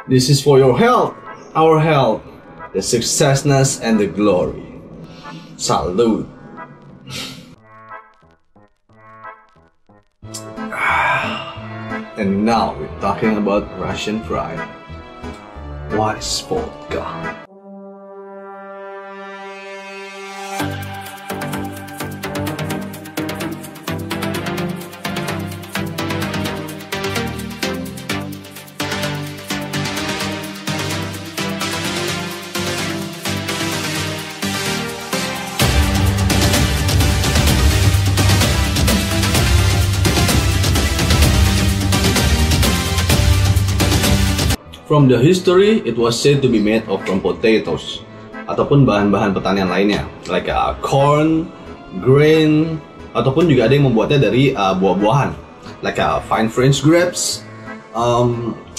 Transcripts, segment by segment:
This is for your health, our health, the successness and the glory. Salute. And now we're talking about Russian pride. What is vodka? From the history, it was said to be made from potatoes ataupun bahan-bahan pertanian lainnya, like corn, grain, ataupun juga ada yang membuatnya dari buah-buahan, like fine French grapes,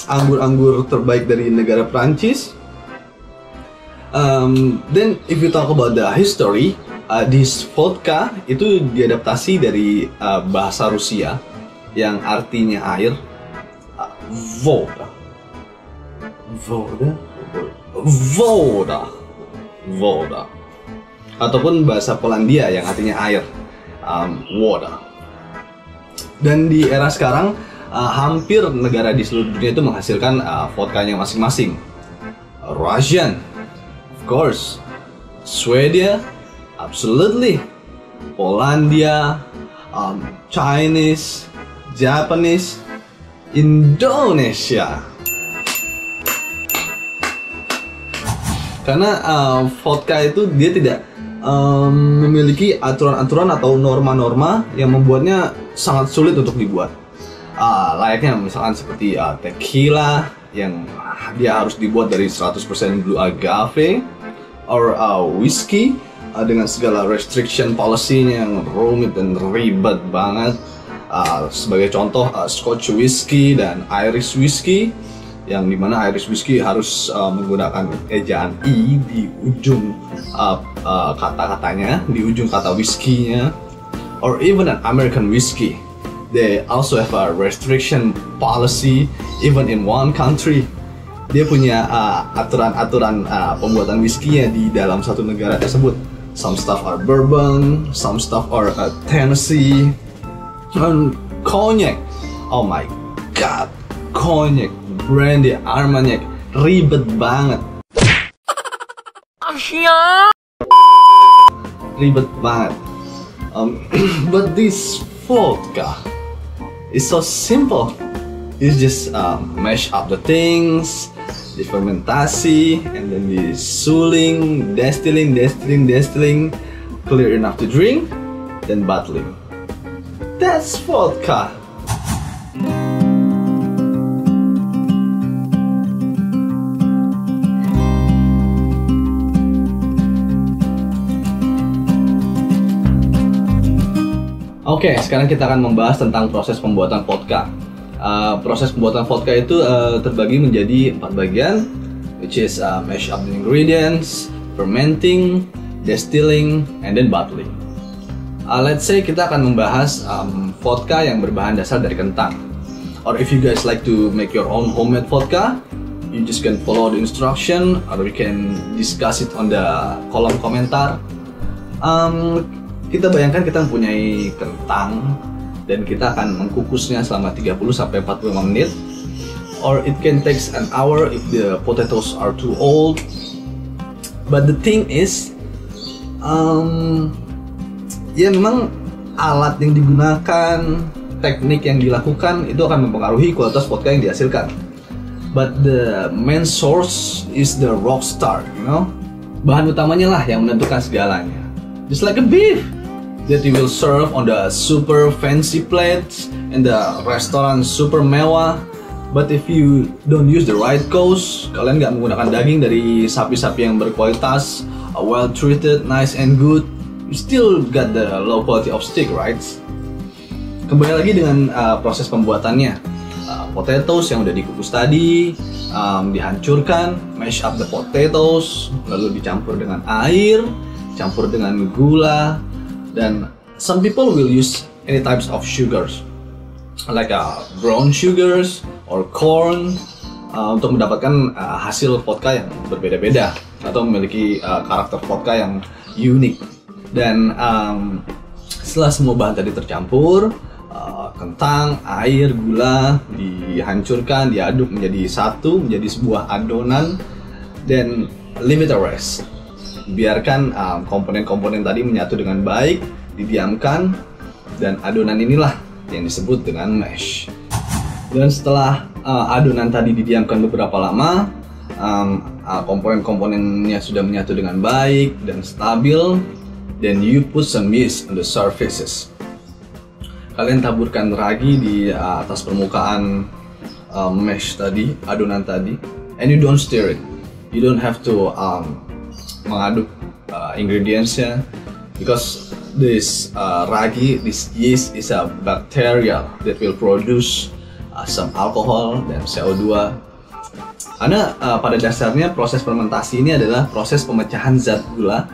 anggur-anggur terbaik dari negara Prancis. Then if you talk about the history, this vodka itu diadaptasi dari bahasa Rusia yang artinya air, voda. Voda ataupun bahasa Polandia yang artinya air, woda. Dan di era sekarang hampir negara di seluruh dunia itu menghasilkan vodkanya masing-masing. Russian, of course. Swedia, absolutely. Polandia, Chinese, Japanese, Indonesia. Karena vodka itu dia tidak memiliki aturan-aturan atau norma-norma yang membuatnya sangat sulit untuk dibuat. Layaknya misalkan seperti tequila yang dia harus dibuat dari 100% blue agave, or whiskey dengan segala restriction policy-nya yang rumit dan ribet banget. Sebagai contoh, Scotch whiskey dan Irish whiskey, yang dimana Irish whiskey harus menggunakan ejaan I di ujung kata-katanya, di ujung kata whiskey-nya. Or even an American whiskey, they also have a restriction policy even in one country. Dia punya aturan-aturan pembuatan whiskey-nya di dalam satu negara tersebut. Some stuff are bourbon, some stuff are Tennessee, and cognac. Oh my god, cognac, brandy, armagnac, ribet banget. Ribet banget. But this vodka is so simple. You just mash up the things, the fermentasi, and then the suling, distilling, clear enough to drink, then bottling. That's vodka. Oke, sekarang kita akan membahas tentang proses pembuatan vodka. Proses pembuatan vodka itu terbagi menjadi 4 bagian, which is mash up the ingredients, fermenting, distilling, and then bottling. Let's say kita akan membahas vodka yang berbahan dasar dari kentang. Or if you guys like to make your own homemade vodka, you just can follow the instruction, or we can discuss it on the kolom komentar. Kita bayangkan kita mempunyai kentang dan kita akan mengkukusnya selama 30-45 menit, or it can take an hour if the potatoes are too old. But the thing is, ya memang alat yang digunakan, teknik yang dilakukan itu akan mempengaruhi kualitas vodka yang dihasilkan. But the main source is the rock star, you know. Bahan utamanya lah yang menentukan segalanya. Just like a beef that you will serve on the super fancy plates and the restaurant super mewah. But if you don't use the right cows, kalian nggak menggunakan daging dari sapi-sapi yang berkualitas, well treated, nice and good, you still got the low quality of steak, right? Kembali lagi dengan proses pembuatannya. Potatoes yang udah dikukus tadi dihancurkan, mash up the potatoes, lalu dicampur dengan air, campur dengan gula, dan some people will use any types of sugars, like brown sugars or corn, untuk mendapatkan hasil vodka yang berbeda-beda atau memiliki karakter vodka yang unik. Dan setelah semua bahan tadi tercampur, kentang, air, gula dihancurkan, diaduk menjadi satu, menjadi sebuah adonan, dan leave it a rest. Biarkan komponen-komponen tadi menyatu dengan baik, didiamkan, dan adonan inilah yang disebut dengan mash. Dan setelah adonan tadi didiamkan beberapa lama, komponen-komponennya sudah menyatu dengan baik dan stabil, then you put some yeast on the surfaces. Kalian taburkan ragi di atas permukaan mash tadi, adonan tadi, and you don't stir it. You don't have to mengaduk ingredientsnya, because this ragi, this yeast is a bacteria that will produce some alcohol dan CO2. Karena pada dasarnya proses fermentasi ini adalah proses pemecahan zat gula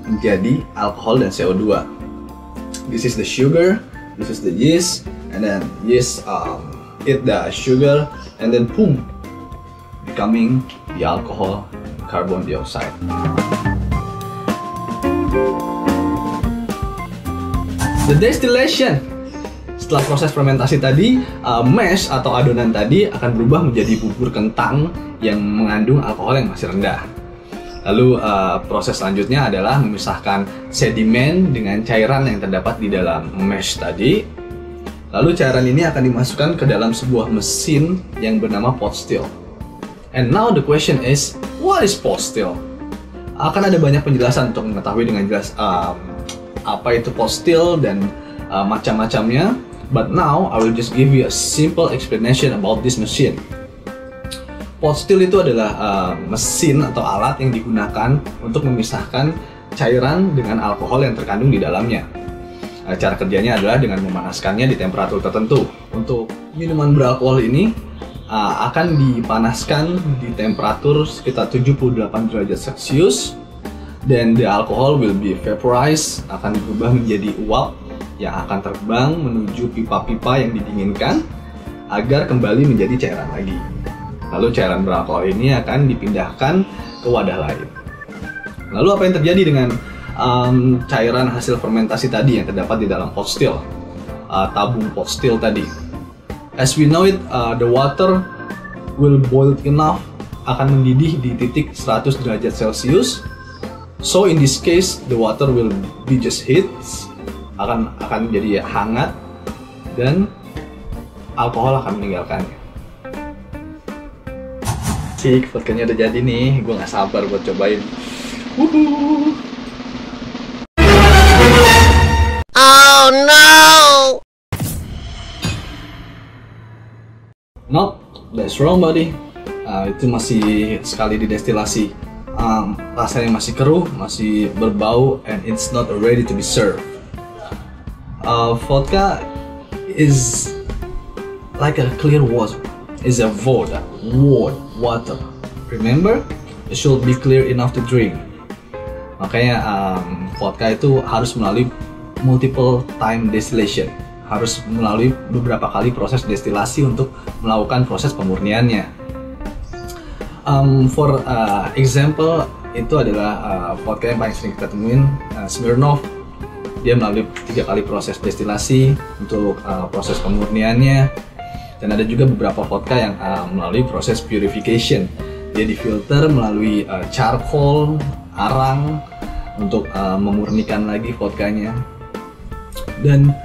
menjadi alkohol dan CO2. This is the sugar, this is the yeast, and then yeast eat the sugar, and then boom, becoming the alcohol, carbon dioxide. The distillation. Setelah proses fermentasi tadi, mash atau adonan tadi akan berubah menjadi bubur kentang yang mengandung alkohol yang masih rendah. Lalu proses selanjutnya adalah memisahkan sedimen dengan cairan yang terdapat di dalam mash tadi. Lalu cairan ini akan dimasukkan ke dalam sebuah mesin yang bernama pot still. And now the question is, what is pot still? Akan ada banyak penjelasan untuk mengetahui dengan jelas apa itu pot still dan macam-macamnya. But now I will just give you a simple explanation about this machine. Pot still itu adalah mesin atau alat yang digunakan untuk memisahkan cairan dengan alkohol yang terkandung di dalamnya. Cara kerjanya adalah dengan memanaskannya di temperatur tertentu. Untuk minuman beralkohol ini akan dipanaskan di temperatur sekitar 78 derajat Celcius, dan the alcohol will be vaporized, akan berubah menjadi uap yang akan terbang menuju pipa-pipa yang didinginkan agar kembali menjadi cairan lagi. Lalu cairan beralkohol ini akan dipindahkan ke wadah lain. Lalu apa yang terjadi dengan cairan hasil fermentasi tadi yang terdapat di dalam pot still, tabung pot still tadi? As we know it, the water will boil enough, akan mendidih di titik 100 derajat Celcius. So in this case, the water will be just heat, akan jadi hangat, dan alkohol akan meninggalkannya. Cik, vodkanya udah jadi nih, gue gak sabar buat cobain. Woohoo! Oh no! Nope, that's wrong buddy. Itu masih sekali didestilasi. Rasanya masih keruh, masih berbau, and it's not ready to be served. Vodka is like a clear water. Is a water. Remember, it should be clear enough to drink. Makanya vodka itu harus melalui multiple time distillation. Harus melalui beberapa kali proses destilasi untuk melakukan proses pemurniannya. For example, itu adalah vodka yang paling sering kita temuin, Smirnoff. Dia melalui 3 kali proses destilasi untuk proses pemurniannya. Dan ada juga beberapa vodka yang melalui proses purification. Dia difilter melalui charcoal, arang, untuk memurnikan lagi vodkanya. Dan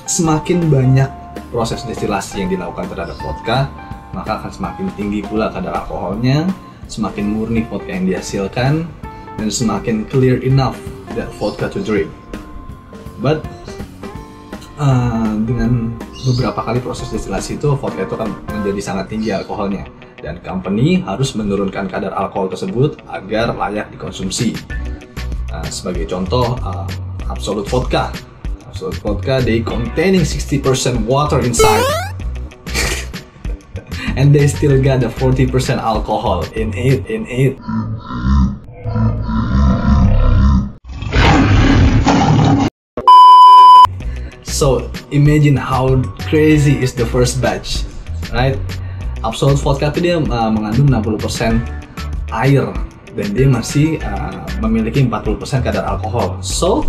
semakin banyak proses destilasi yang dilakukan terhadap vodka, maka akan semakin tinggi pula kadar alkoholnya, semakin murni vodka yang dihasilkan, dan semakin clear enough that vodka to drink. But dengan beberapa kali proses destilasi itu, vodka itu akan menjadi sangat tinggi alkoholnya, dan company harus menurunkan kadar alkohol tersebut agar layak dikonsumsi. Sebagai contoh, Absolut Vodka. Absolut Vodka, they containing 60% water inside, and they still got the 40% alcohol in it. So imagine how crazy is the first batch, right? Absolut Vodka itu dia mengandung 60% air dan dia masih memiliki 40% kadar alkohol. So,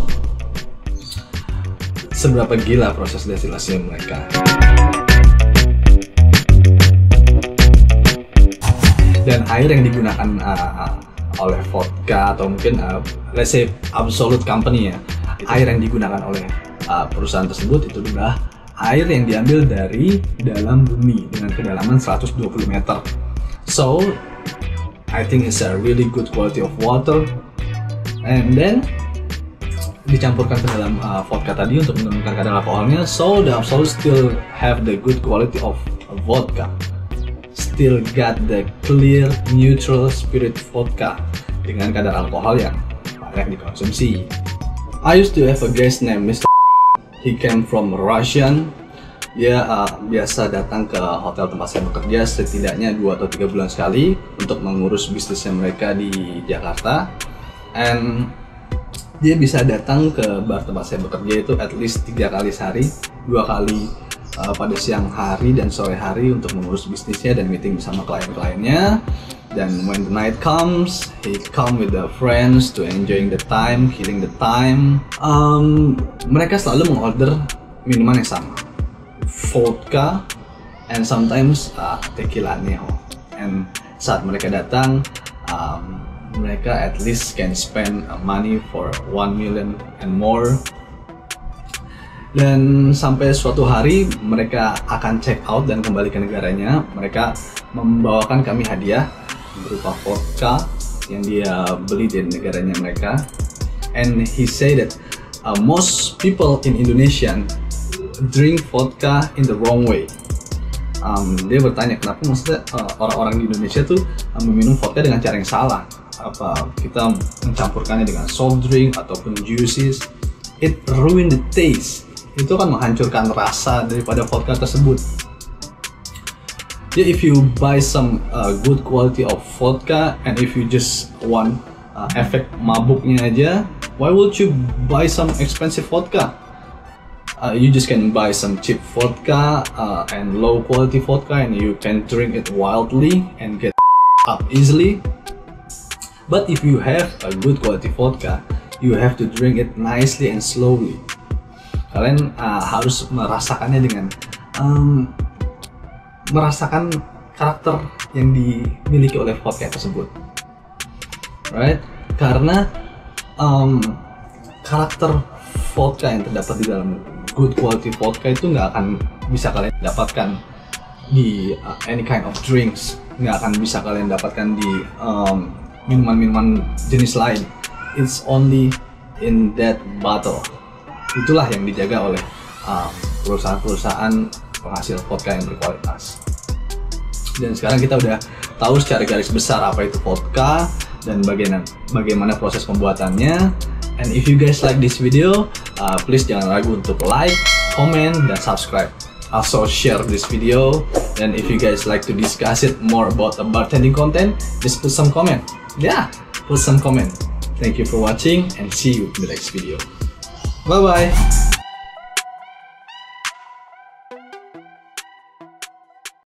seberapa gila proses destilasi mereka. Dan air yang digunakan oleh vodka atau mungkin let's say Absolut Company ya, air yang digunakan oleh perusahaan tersebut itu adalah air yang diambil dari dalam bumi dengan kedalaman 120 meter. So, I think it's a really good quality of water, and then dicampurkan ke dalam vodka tadi untuk menurunkan kadar alkoholnya. So the Absolut still have the good quality of vodka, still got the clear neutral spirit vodka dengan kadar alkohol yang layak dikonsumsi. I used to have a guest named Mr. He came from Russian. Dia biasa datang ke hotel tempat saya bekerja setidaknya 2 atau 3 bulan sekali untuk mengurus bisnisnya mereka di Jakarta. And dia bisa datang ke bar tempat saya bekerja itu at least 3 kali sehari, 2 kali pada siang hari dan sore hari untuk mengurus bisnisnya dan meeting bersama klien-kliennya. Dan when the night comes, he come with the friends to enjoying the time, killing the time. Mereka selalu mengorder minuman yang sama, vodka and sometimes tequila añejo. And saat mereka datang, mereka at least can spend money for 1 million and more. Dan sampai suatu hari mereka akan check out dan kembali ke negaranya. Mereka membawakan kami hadiah berupa vodka yang dia beli di negaranya mereka. And he say that most people in Indonesia drink vodka in the wrong way. Dia bertanya kenapa maksudnya orang-orang di Indonesia tuh meminum vodka dengan cara yang salah. Apa kita mencampurkannya dengan soft drink ataupun juices, it ruin the taste. Itu akan menghancurkan rasa daripada vodka tersebut. If you buy some good quality of vodka and if you just want efek mabuknya aja, why would you buy some expensive vodka? You just can buy some cheap vodka and low quality vodka and you can drink it wildly and get up easily. But if you have a good quality vodka, you have to drink it nicely and slowly. Kalian harus merasakannya dengan merasakan karakter yang dimiliki oleh vodka tersebut, right? Karena karakter vodka yang terdapat di dalam good quality vodka itu nggak akan bisa kalian dapatkan di any kind of drinks, nggak akan bisa kalian dapatkan di minuman-minuman jenis lain. It's only in that bottle. Itulah yang dijaga oleh perusahaan-perusahaan penghasil vodka yang berkualitas. Dan sekarang kita udah tahu secara garis besar apa itu vodka dan bagaimana proses pembuatannya. And if you guys like this video, please jangan ragu untuk like, comment, dan subscribe. Also share this video. And if you guys like to discuss it more about the bartending content, just put some comment. Yeah, put some comment. Thank you for watching and see you in the next video. Bye bye.